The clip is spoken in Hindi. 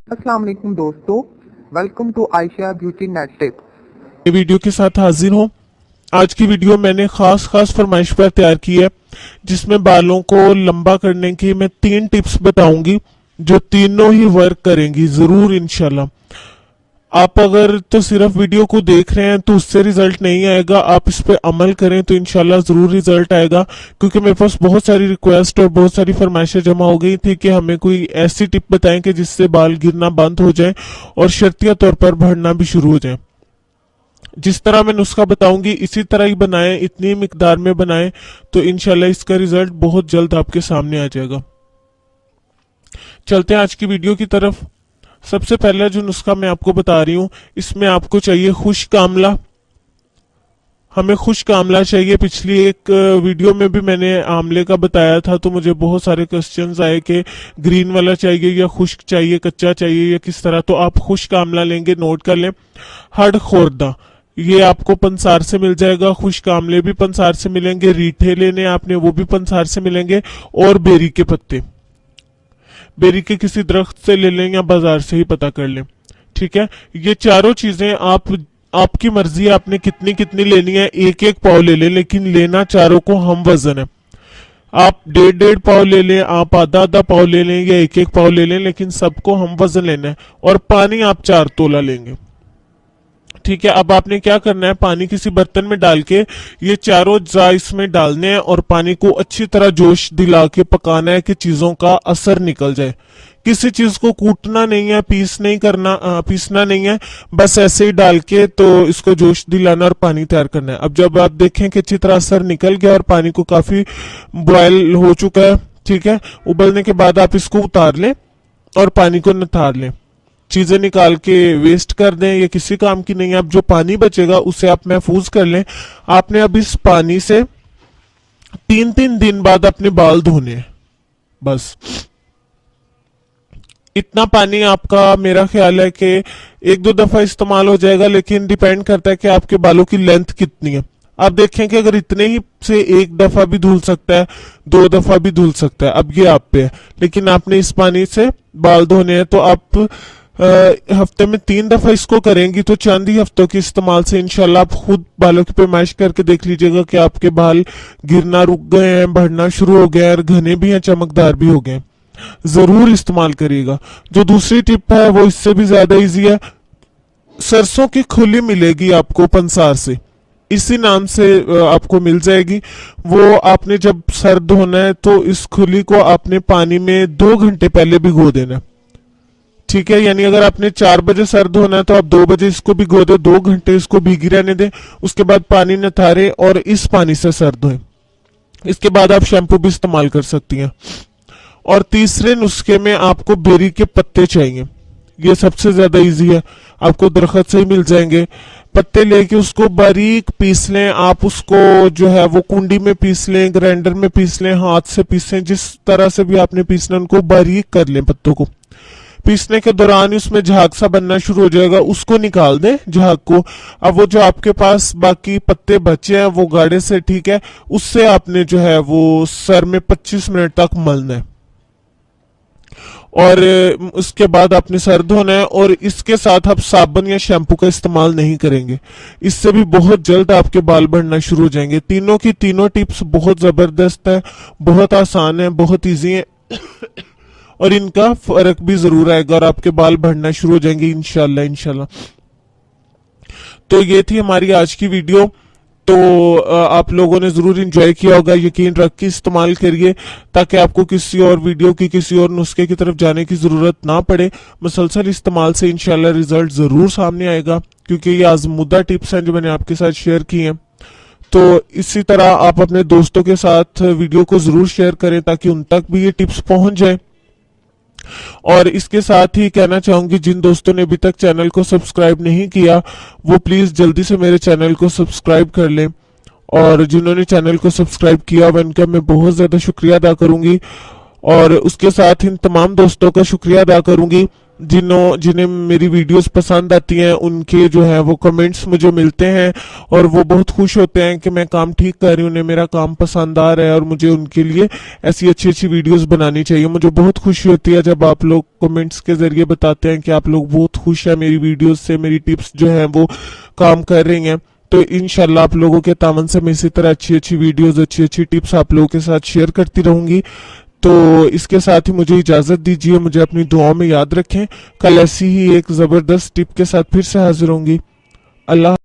अस्सलाम वालेकुम दोस्तों, welcome to Ayesha beauty net tip. Video के साथ हाजिर हूँ। आज की वीडियो मैंने खास फरमाइश पर तैयार की है, जिसमें बालों को लंबा करने की मैं 3 टिप्स बताऊंगी जो तीनों ही वर्क करेंगी जरूर इंशाल्लाह। आप अगर तो सिर्फ वीडियो को देख रहे हैं तो उससे रिजल्ट नहीं आएगा, आप इस पे अमल करें तो इंशाल्लाह जरूर रिजल्ट आएगा। क्योंकि मेरे पास बहुत सारी रिक्वेस्ट और बहुत सारी फरमाइशें जमा हो गई थी कि हमें कोई ऐसी टिप बताएं कि जिससे बाल गिरना बंद हो जाए और शर्तिया तौर पर बढ़ना भी शुरू हो जाए। जिस तरह मैं नुस्खा बताऊंगी इसी तरह ही बनाएं, इतनी मिकदार में बनाएं तो इंशाल्लाह इसका रिजल्ट बहुत जल्द आपके सामने आ जाएगा। चलते हैं आज की वीडियो की तरफ। सबसे पहला जो नुस्खा मैं आपको बता रही हूं, इसमें आपको चाहिए खुश्क आंवला। हमें खुश्क आंवला चाहिए। पिछली एक वीडियो में भी मैंने आंवले का बताया था तो मुझे बहुत सारे क्वेश्चंस आए कि ग्रीन वाला चाहिए या खुश्क चाहिए, कच्चा चाहिए या किस तरह। तो आप खुश्क आंवला लेंगे, नोट कर लें। हड खोरदा, ये आपको पंसार से मिल जाएगा। खुश्क आंवले भी पंसार से मिलेंगे। रीठे लेने आपने, वो भी पंसार से मिलेंगे। और बेरी के पत्ते, बेरी के किसी दरख्त से ले लें या बाजार से ही पता कर लें, ठीक है। ये चारों चीजें आपकी मर्जी है, आपने कितनी कितनी लेनी है। एक एक पाव ले लें, लेकिन लेना चारों को हम वजन है। आप 1.5 पाव ले लें, आप आधा पाव ले लें या एक एक पाव ले लें, लेकिन सबको हम वजन लेना है। और पानी आप 4 तोला लेंगे, ठीक है। अब आपने क्या करना है, पानी किसी बर्तन में डाल के ये चारों अज्जा इसमें डालने हैं और पानी को अच्छी तरह जोश दिला के पकाना है कि चीजों का असर निकल जाए। किसी चीज को कूटना नहीं है, पीसना नहीं है, बस ऐसे ही डाल के तो इसको जोश दिलाना और पानी तैयार करना है। अब जब आप देखें कि अच्छी तरह असर निकल गया और पानी को काफी बॉयल हो चुका है, ठीक है, उबलने के बाद आप इसको उतार लें और पानी को निथार लें। चीजें निकाल के वेस्ट कर दें, ये किसी काम की नहीं है। अब जो पानी बचेगा उसे आप महफूज कर लें। आपने अब इस पानी से 3-3 दिन बाद अपने बाल धोने हैं, बस इतना पानी आपका मेरा ख्याल है कि 1-2 दफा इस्तेमाल हो जाएगा, लेकिन डिपेंड करता है कि आपके बालों की लेंथ कितनी है। आप देखें कि अगर इतने ही से 1 दफा भी धुल सकता है, 2 दफा भी धुल सकता है, अब ये आप पे है। लेकिन आपने इस पानी से बाल धोने हैं तो आप हफ्ते में 3 दफा इसको करेंगी तो चंद ही हफ्तों के इस्तेमाल से इंशाल्लाह आप खुद बालों की पैमाइश करके देख लीजिएगा कि आपके बाल गिरना रुक गए हैं, बढ़ना शुरू हो गए हैं और घने भी हैं, चमकदार भी हो गए हैं। जरूर इस्तेमाल करिएगा। जो दूसरी टिप है वो इससे भी ज्यादा इजी है। सरसों की खुली मिलेगी आपको पंसार से, इसी नाम से आपको मिल जाएगी। वो आपने जब सर धोना है तो इस खुली को आपने पानी में 2 घंटे पहले भिगो देना, ठीक है। यानी अगर आपने 4 बजे सर धोना है तो आप 2 बजे इसको भिगो दे, 2 घंटे इसको भीगी रहने दें। उसके बाद पानी निथारे और इस पानी से सर धोएं। इसके बाद आप शैम्पू भी इस्तेमाल कर सकती हैं। और तीसरे नुस्खे में आपको बेरी के पत्ते चाहिए। ये सबसे ज्यादा इजी है, आपको दरख्त से ही मिल जाएंगे। पत्ते लेके उसको बारीक पीस लें। आप उसको जो है वो कुंडी में पीस लें, ग्राइंडर में पीस लें, हाथ से पीसें, जिस तरह से भी आपने पीसना उनको बारीक कर लें। पत्तों को पीसने के दौरान उसमें झाग सा बनना शुरू हो जाएगा, उसको निकाल दें झाग को। अब वो जो आपके पास बाकी पत्ते बचे हैं वो गाढ़े से, ठीक है, उससे आपने जो है वो सर में 25 मिनट तक मलना है और उसके बाद आपने सर धोना है। और इसके साथ आप साबुन या शैम्पू का इस्तेमाल नहीं करेंगे, इससे भी बहुत जल्द आपके बाल बढ़ना शुरू हो जाएंगे। तीनों की तीनों टिप्स बहुत जबरदस्त है, बहुत आसान है, बहुत इजी है और इनका फर्क भी जरूर आएगा और आपके बाल बढ़ना शुरू हो जाएंगे इंशाल्लाह। तो ये थी हमारी आज की वीडियो। तो आप लोगों ने जरूर एंजॉय किया होगा। यकीन रख के इस्तेमाल करिए ताकि आपको किसी और वीडियो की, किसी और नुस्खे की तरफ जाने की जरूरत ना पड़े। मुसलसल इस्तेमाल से इंशाल्लाह रिजल्ट जरूर सामने आएगा, क्योंकि ये आजमुदा टिप्स हैं जो मैंने आपके साथ शेयर की हैं। तो इसी तरह आप अपने दोस्तों के साथ वीडियो को जरूर शेयर करें ताकि उन तक भी ये टिप्स पहुंच जाए। और इसके साथ ही कहना चाहूंगी, जिन दोस्तों ने अभी तक चैनल को सब्सक्राइब नहीं किया वो प्लीज जल्दी से मेरे चैनल को सब्सक्राइब कर लें। और जिन्होंने चैनल को सब्सक्राइब किया उनका मैं बहुत ज्यादा शुक्रिया अदा करूंगी। और उसके साथ इन तमाम दोस्तों का शुक्रिया अदा करूंगी जिन्हें मेरी वीडियोस पसंद आती हैं। उनके जो है वो कमेंट्स मुझे मिलते हैं और वो बहुत खुश होते हैं कि मैं काम ठीक कर रही हूँ, उन्हें मेरा काम पसंद आ रहा है और मुझे उनके लिए ऐसी अच्छी अच्छी वीडियोस बनानी चाहिए। मुझे बहुत खुशी होती है जब आप लोग कमेंट्स के जरिए बताते हैं कि आप लोग बहुत खुश हैं मेरी वीडियोस से, मेरी टिप्स जो है वो काम कर रही हैं। तो इंशाल्लाह आप लोगों के तावन से मैं इसी तरह अच्छी अच्छी वीडियोस, अच्छी अच्छी टिप्स आप लोगों के साथ शेयर करती रहूंगी। तो इसके साथ ही मुझे इजाजत दीजिए, मुझे अपनी दुआओं में याद रखें। कल ऐसी ही एक जबरदस्त टिप के साथ फिर से हाजिर होंगी। अल्लाह।